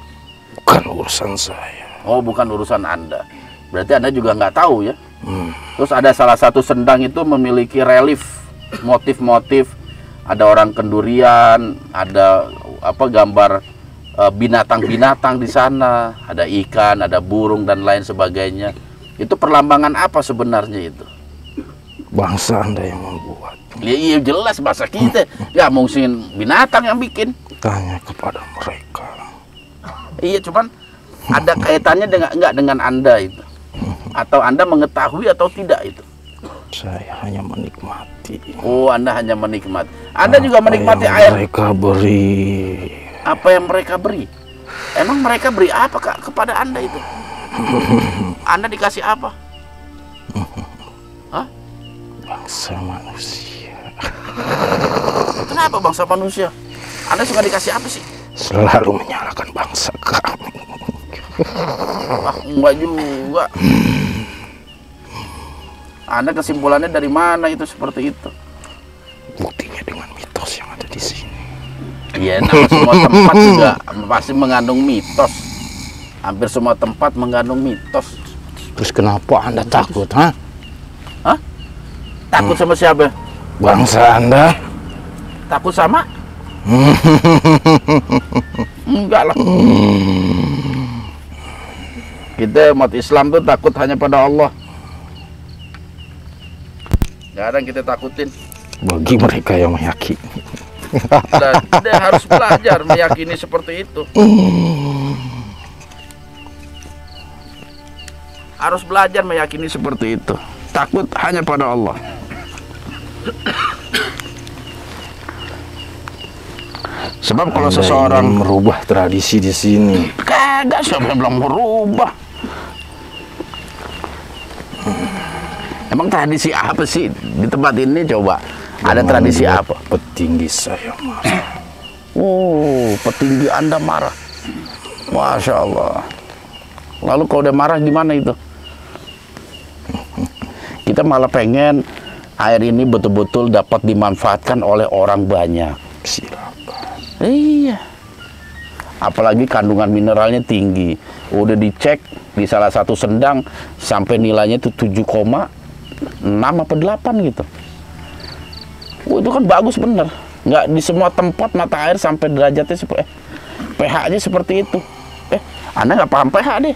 Bukan urusan saya. Oh, bukan urusan Anda. Berarti Anda juga nggak tahu ya? Terus ada salah satu sendang itu memiliki relief, motif-motif. Ada orang kendurian, ada apa gambar binatang-binatang di sana. Ada ikan, ada burung dan lain sebagainya. Itu perlambangan apa sebenarnya itu? Bangsa Anda yang membuat. Ya, iya jelas bahasa kita. Ya mungkin binatang yang bikin. Tanya kepada mereka. Iya, cuman ada kaitannya dengan Anda itu? Atau Anda mengetahui atau tidak itu? Saya hanya menikmati. Oh, Anda hanya menikmati. Anda juga menikmati yang air. Mereka beri. Apa yang mereka beri? Emang mereka beri apa Kak kepada Anda itu? Anda dikasih apa? Hah? Bangsa manusia. Kenapa bangsa manusia? Anda suka dikasih apa sih? Selalu menyalahkan bangsa kami. Ah, enggak juga. Anda kesimpulannya dari mana itu seperti itu? Buktinya dengan mitos yang ada di sini. Iya, nama semua tempat juga pasti mengandung mitos. Hampir semua tempat mengandung mitos. Terus kenapa Anda takut, ha? Hah? Takut sama siapa? Bangsa Anda? Takut sama? Enggak lah. Kita umat Islam tuh takut hanya pada Allah. Gak ada yang kita takutin. Bagi mereka yang meyakini. Dan dia harus belajar meyakini seperti itu. Harus belajar meyakini seperti itu. Takut hanya pada Allah. Sebab kalau Anda seseorang ingin merubah tradisi di sini, kagak, siapa yang bilang merubah? Emang tradisi apa sih di tempat ini coba? Ada tradisi apa? Petinggi saya marah. Oh, petinggi Anda marah. Masya Allah. Lalu kalau udah marah gimana itu? Kita malah pengen air ini betul-betul dapat dimanfaatkan oleh orang banyak. Silakan. Iya. Apalagi kandungan mineralnya tinggi. Udah dicek di salah satu sendang sampai nilainya itu 7,6 apa 8 gitu. Itu kan bagus bener. Nggak di semua tempat mata air sampai derajatnya pH-nya seperti itu. Anda nggak paham pH deh,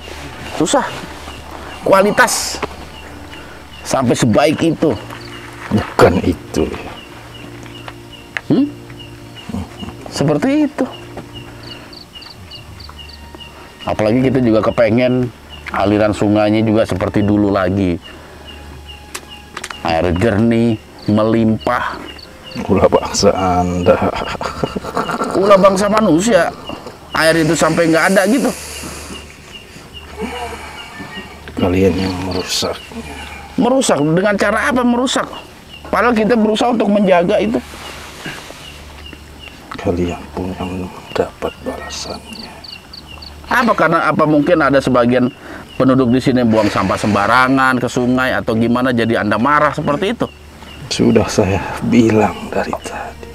susah. Kualitas sampai sebaik itu. Bukan itu. Seperti itu. Apalagi kita juga kepengen aliran sungainya juga seperti dulu lagi. Air jernih, melimpah. Ulah bangsa Anda. Ulah bangsa manusia. Air itu sampai nggak ada gitu. Kalian yang merusak. Merusak dengan cara apa merusak? Padahal kita berusaha untuk menjaga itu. Kalian pun yang mendapat balasannya. Karena mungkin ada sebagian penduduk di sini buang sampah sembarangan ke sungai atau gimana, jadi Anda marah seperti itu? Sudah saya bilang dari tadi.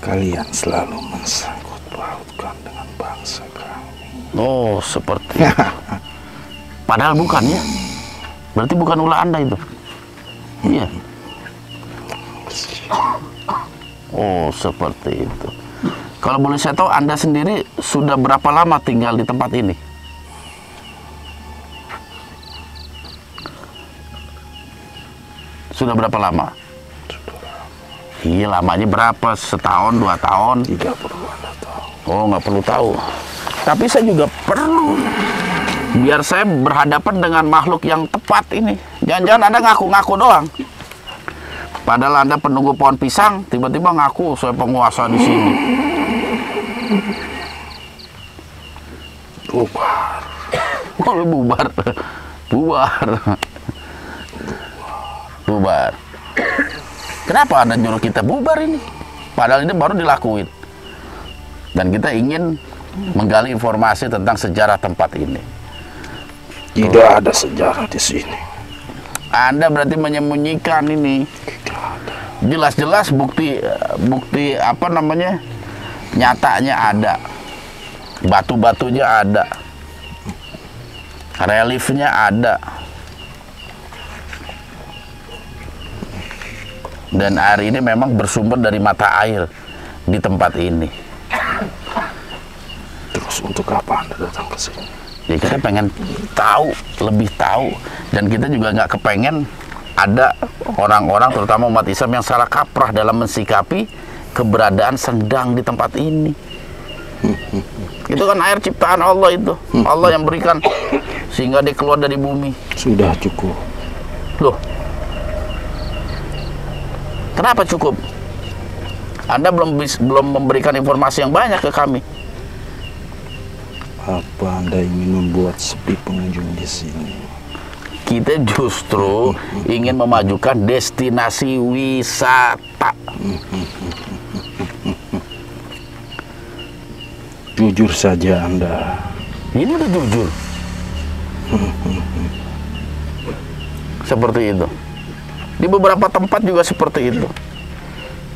Kalian selalu mensangkut pautkan dengan bangsa kami. Oh, seperti itu. Padahal bukan ya. Berarti bukan ulah Anda itu. Iya. Oh, seperti itu. Kalau boleh saya tahu, Anda sendiri sudah berapa lama tinggal di tempat ini? Sudah berapa lama? Iya, lamanya berapa? Setahun, 2 tahun? Tidak perlu Anda tahu. Oh, nggak perlu tahu. Tapi saya juga perlu. Biar saya berhadapan dengan makhluk yang tepat ini. Jangan-jangan Anda ngaku-ngaku doang. Padahal Anda penunggu pohon pisang, tiba-tiba ngaku saya penguasa di sini. Bubar. Oh, bubar. Bubar. Bubar. Kenapa Anda nyuruh kita bubar ini? Padahal ini baru dilakuin. Dan kita ingin menggali informasi tentang sejarah tempat ini. Tidak ada sejarah di sini. Anda berarti menyembunyikan ini. Jelas-jelas bukti apa namanya, nyatanya ada, batu-batunya ada, reliefnya ada, dan air ini memang bersumber dari mata air di tempat ini. Terus untuk apa Anda datang ke sini? Ya kita pengen tahu, lebih tahu, dan kita juga nggak kepengen ada orang-orang, terutama umat Islam, yang salah kaprah dalam mensikapi keberadaan sendang di tempat ini. Itu kan air ciptaan Allah itu. Allah yang berikan sehingga dia keluar dari bumi. Sudah cukup. Loh, kenapa cukup? Anda belum memberikan informasi yang banyak ke kami. Apa Anda ingin membuat sepi pengunjung di sini? Kita justru ingin memajukan destinasi wisata. Jujur saja Anda. Ini udah jujur. Seperti itu. Di beberapa tempat juga seperti itu.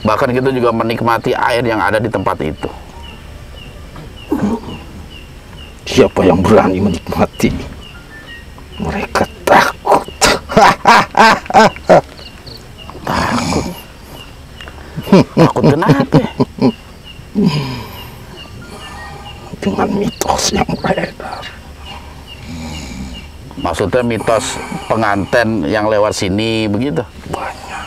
Bahkan kita juga menikmati air yang ada di tempat itu. Siapa yang berani menikmati? Mereka takut. Takut. Takut kenapa? Dengan mitos yang beredar. Maksudnya mitos pengantin yang lewat sini begitu? Banyak.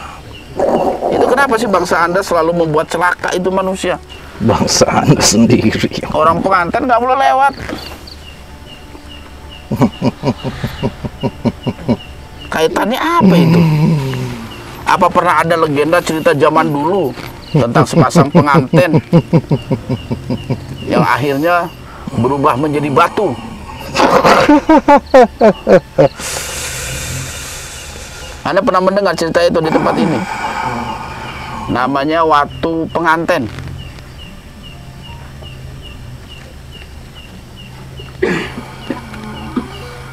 Itu kenapa sih bangsa Anda selalu membuat celaka itu manusia? Bangsa Anda sendiri. Orang pengantin nggak boleh lewat. Kaitannya apa itu? Apa pernah ada legenda cerita zaman dulu tentang sepasang pengantin yang akhirnya berubah menjadi batu? Anda pernah mendengar cerita itu di tempat ini? Namanya Watu Penganten.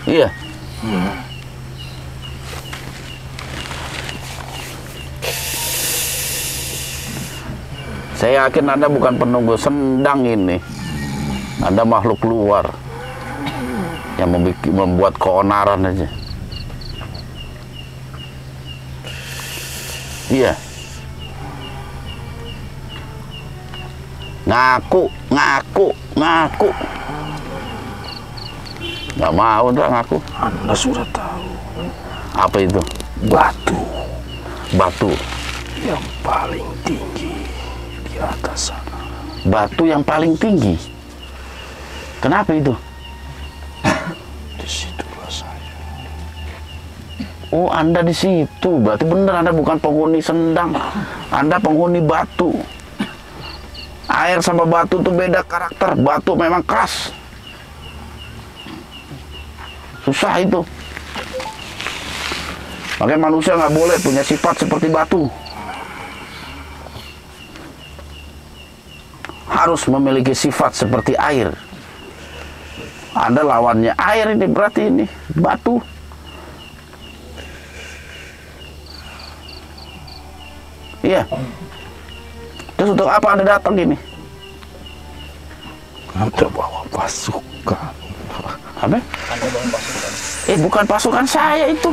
Iya. Saya yakin Anda bukan penunggu sendang ini. Anda makhluk luar. yang membuat keonaran aja. Iya. Ngaku. Nggak mau ntar ngaku. Anda sudah tahu Apa itu? Batu yang paling tinggi di atas sana. batu yang paling tinggi. Kenapa itu? Disitulah saya. Oh, Anda di situ. Berarti benar Anda bukan penghuni Sendang. Anda penghuni batu. Air sama batu itu beda karakter. Batu memang keras. Susah itu. Makanya manusia nggak boleh punya sifat seperti batu. Harus memiliki sifat seperti air. Anda lawannya air, ini berarti ini batu. Iya. Terus untuk apa Anda datang gini? Anda bawa pasukan. Apa? Bukan pasukan saya itu.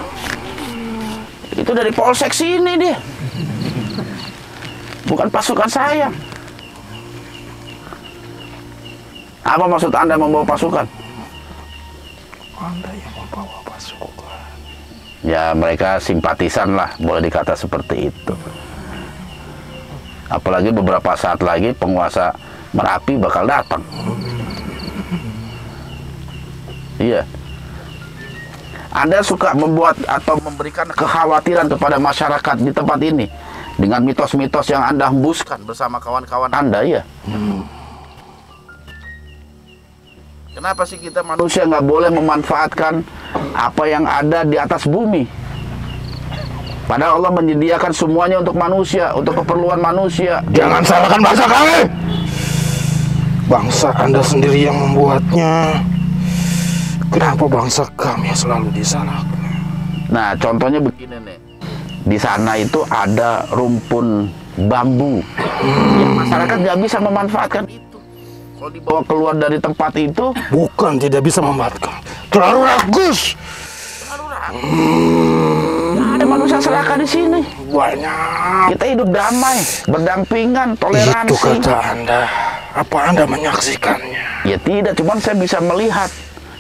Itu dari polsek sini dia. Bukan pasukan saya. Apa maksud Anda membawa pasukan? Anda yang membawa pasukan. Ya, mereka simpatisan lah, boleh dikata seperti itu. Apalagi beberapa saat lagi penguasa Merapi bakal datang. Iya. Anda suka membuat atau memberikan kekhawatiran kepada masyarakat di tempat ini dengan mitos-mitos yang Anda hembuskan bersama kawan-kawan Anda, ya? Kenapa sih kita manusia nggak boleh memanfaatkan apa yang ada di atas bumi? Padahal Allah menyediakan semuanya untuk manusia, untuk keperluan manusia. Jangan salahkan bangsa kami. Bangsa Anda sendiri yang membuatnya. Kenapa bangsa kami selalu disalahkan? Nah, contohnya begini nih. Di sana itu ada rumpun bambu. Yang masyarakat nggak bisa memanfaatkan itu. Kalau dibawa keluar dari tempat itu, Bukan tidak bisa memanfaatkan. Terlalu ragus. nggak ada manusia serakah di sini. Banyak. Kita hidup damai, berdampingan, Itu toleransi. kata Anda. Apa Anda menyaksikannya? Ya tidak, cuman saya bisa melihat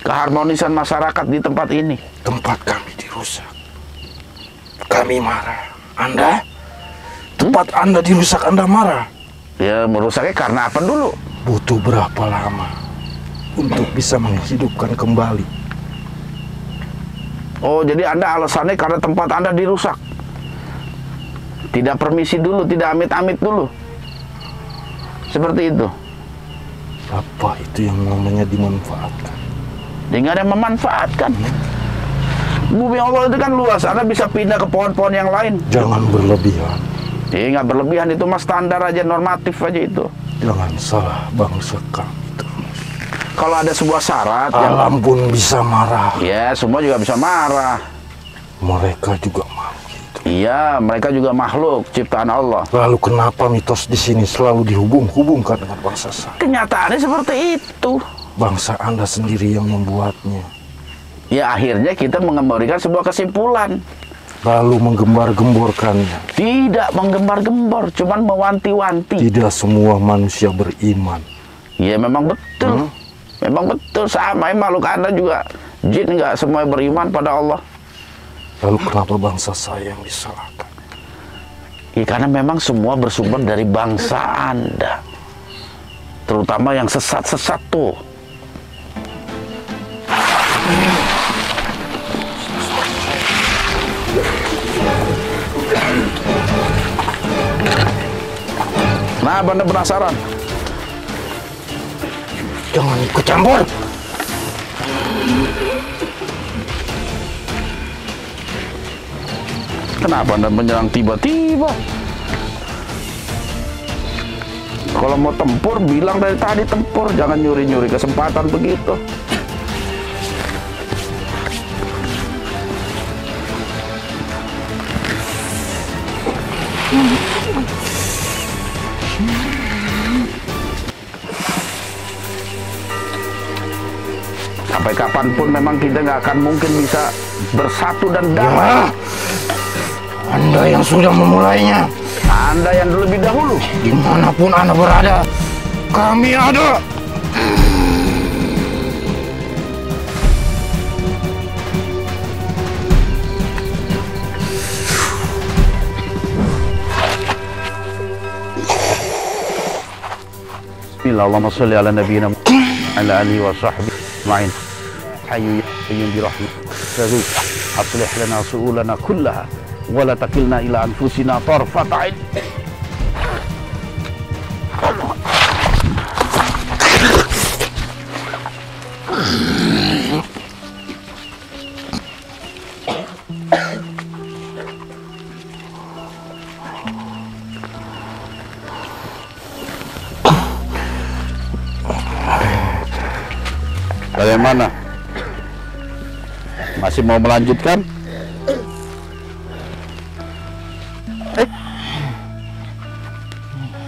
keharmonisan masyarakat di tempat ini. Tempat kami dirusak. Kami marah. Anda? Tempat Anda dirusak, Anda marah. Ya, merusaknya karena apa dulu? Butuh berapa lama untuk bisa menghidupkan kembali? Oh, jadi Anda alasannya karena tempat Anda dirusak. Tidak permisi dulu, tidak amit-amit dulu. Seperti itu. Apa itu yang namanya dimanfaatkan? Dia nggak ada yang memanfaatkan. Bumi Allah itu kan luas, Anda bisa pindah ke pohon-pohon yang lain. Jangan berlebihan. Nggak berlebihan, itu mah standar aja, normatif aja itu. Jangan salah bangsa kami terus. Kalau ada sebuah syarat yang Alam pun bisa marah. ya semua juga bisa marah. Mereka juga mau gitu. Iya, mereka juga makhluk ciptaan Allah. Lalu kenapa mitos di sini selalu dihubung-hubungkan dengan bangsa saya? Kenyataannya seperti itu. Bangsa Anda sendiri yang membuatnya. Ya akhirnya kita memberikan sebuah kesimpulan. Lalu menggembar-gemborkannya. Tidak menggembar-gembor, cuman mewanti-wanti. Tidak semua manusia beriman. Ya memang betul. Memang betul, sama makhluk Anda juga. Jin nggak semua beriman pada Allah. Lalu kenapa bangsa saya yang disalahkan? Ya karena memang semua bersumber dari bangsa Anda. Terutama yang sesat-sesat tuh. Nah, Anda penasaran? Jangan ikut campur. Kenapa Anda menyerang tiba-tiba? Kalau mau tempur, bilang dari tadi tempur. Jangan nyuri-nyuri kesempatan begitu. Sampai kapanpun memang kita nggak akan mungkin bisa bersatu dan damai. Anda yang sudah memulainya. Anda yang lebih dahulu. Dimanapun Anda berada, kami ada. Allahumma sholli ala nabiyyina ala alihi wa sahbihi ajma'in. Hayyu ya qayyum bi rahmatik aslih lana su'ulana kullaha wa la takilna ila anfusina tarfat 'ain. Bagaimana? Masih mau melanjutkan?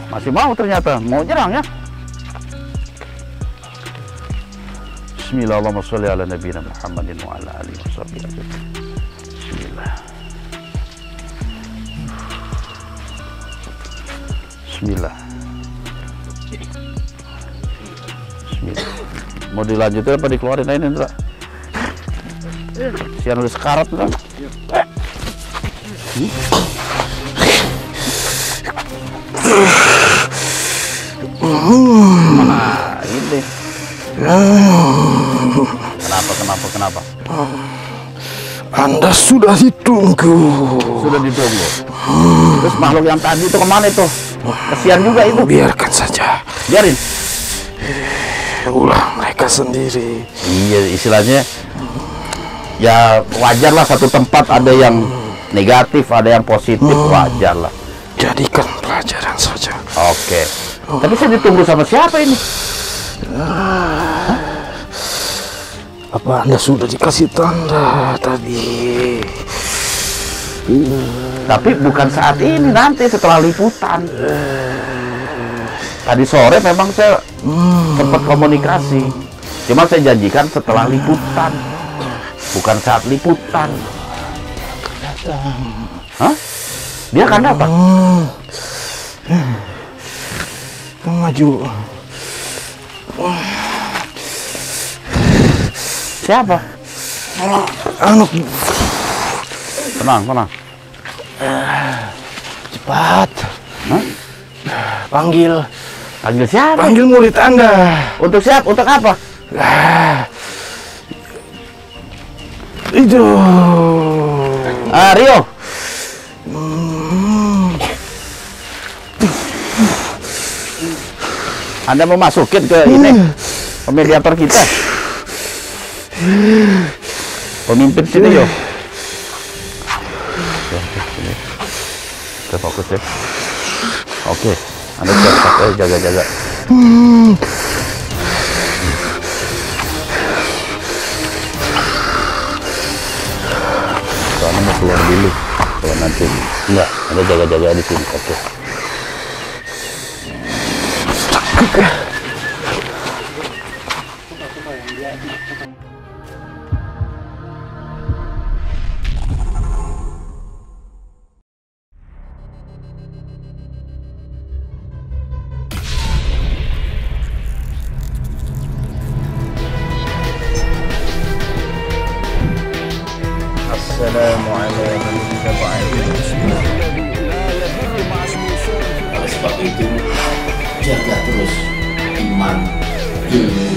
Masih mau ternyata, mau nyerang ya? Bismillahirrahmanirrahim. Sholli ala nabiyina Muhammadin wa ala alihi washabbihi ajma'in. Bismillah. Bismillah. Bismillah. Mau dilanjutin apa dikeluarin aja Indra? Sian udah sekarat kan? Mana ini? Kenapa? Anda sudah ditunggu. Sudah ditunggu. Terus makhluk yang tadi itu kemana itu? Kesian juga itu. Biarkan saja. Biarin. Ulah mereka sendiri. Iya, istilahnya ya wajar lah, satu tempat ada yang negatif, ada yang positif, wajar lah. Jadikan pelajaran saja. Oke. Tapi saya ditunggu sama siapa ini? Apa Anda sudah dikasih tanda tadi? Tapi bukan saat ini, nanti setelah liputan. Tadi sore memang saya sempat komunikasi, cuma saya janjikan setelah liputan, bukan saat liputan. Hah? Dia akan datang? Maju. Siapa? Anu. Tenang. Cepat. Hah? Panggil siapa? Panggil murid Anda. Untuk siapa? Untuk apa? Itu. Rio. Anda mau masukin ke ini mediator kita, pemimpin sini yo. Kita fokus ya. Oke, Anda siap, jaga. Soalnya mau keluar dulu, kalau nanti enggak, Anda jaga di sini. Oke. Assalamualaikum warahmatullahi wabarakatuh. Oleh sebab itu, jaga terus iman, ilmu,